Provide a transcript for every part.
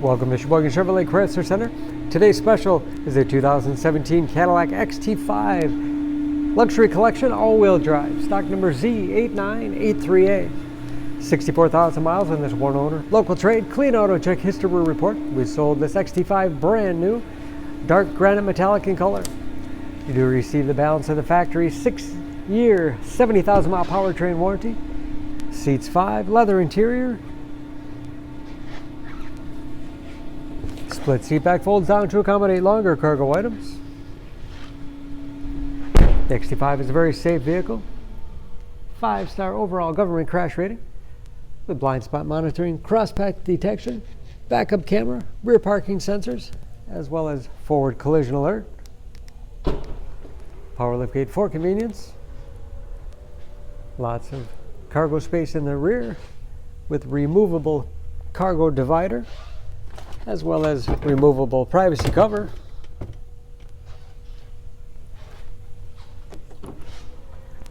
Welcome to Sheboygan Chevrolet Chrysler Center. Today's special is a 2017 Cadillac XT5 Luxury Collection all-wheel drive, stock number Z8983A. 64,000 miles on this one owner. Local trade, clean auto check history report. We sold this XT5 brand new, dark granite metallic in color. You do receive the balance of the factory 6-year, 70,000 mile powertrain warranty. Seats 5, leather interior. Split seat back folds down to accommodate longer cargo items. The XT5 is a very safe vehicle. 5-star overall government crash rating with blind spot monitoring, cross-path detection, backup camera, rear parking sensors, as well as forward collision alert. Power liftgate for convenience. Lots of cargo space in the rear with removable cargo divider, as well as removable privacy cover.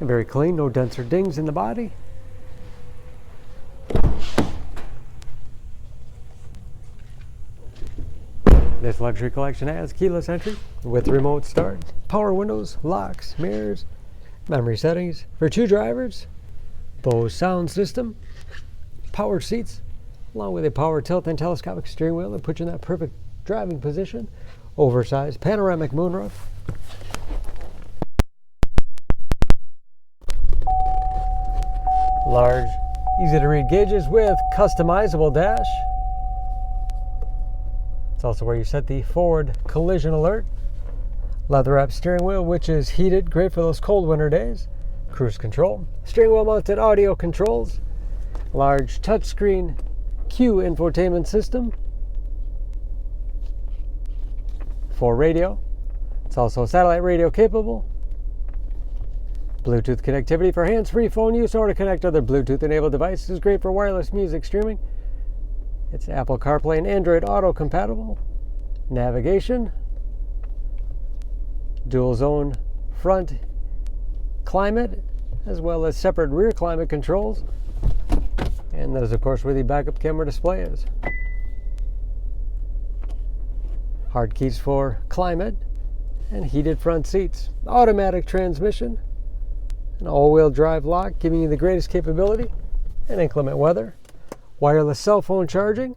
And very clean, no dents or dings in the body. This luxury collection has keyless entry with remote start, power windows, locks, mirrors, memory settings for 2 drivers, Bose sound system, power seats, along with a power tilt and telescopic steering wheel that puts you in that perfect driving position. Oversized panoramic moonroof. Large, easy to read gauges with customizable dash. It's also where you set the forward collision alert. Leather wrapped steering wheel, which is heated, great for those cold winter days. Cruise control, steering wheel mounted audio controls, large touchscreen Q infotainment system for radio. It's also satellite radio capable. Bluetooth connectivity for hands-free phone use or to connect other Bluetooth enabled devices. Great for wireless music streaming. It's Apple CarPlay and Android Auto compatible. Navigation. Dual zone front climate, as well as separate rear climate controls. And that is, of course, where the backup camera display is. Hard keys for climate and heated front seats. Automatic transmission. An all-wheel drive lock, giving you the greatest capability in inclement weather. Wireless cell phone charging.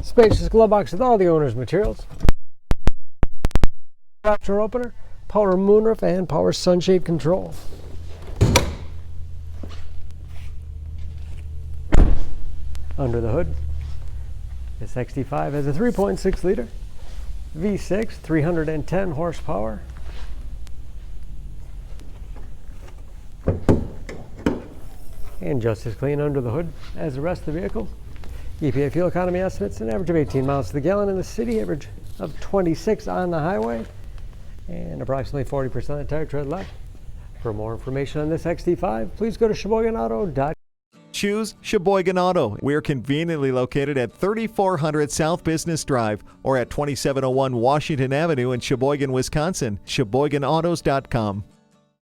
Spacious glove box with all the owner's materials. Option opener, power moonroof, and power sunshade control. Under the hood, this XT5 has a 3.6 liter V6, 310 horsepower. And just as clean under the hood as the rest of the vehicle. EPA fuel economy estimates an average of 18 miles to the gallon in the city, average of 26 on the highway, and approximately 40% of the tire tread left. For more information on this XT5, please go to SheboyganAuto.com. Choose Sheboygan Auto. We're conveniently located at 3400 South Business Drive or at 2701 Washington Avenue in Sheboygan, Wisconsin. SheboyganAutos.com.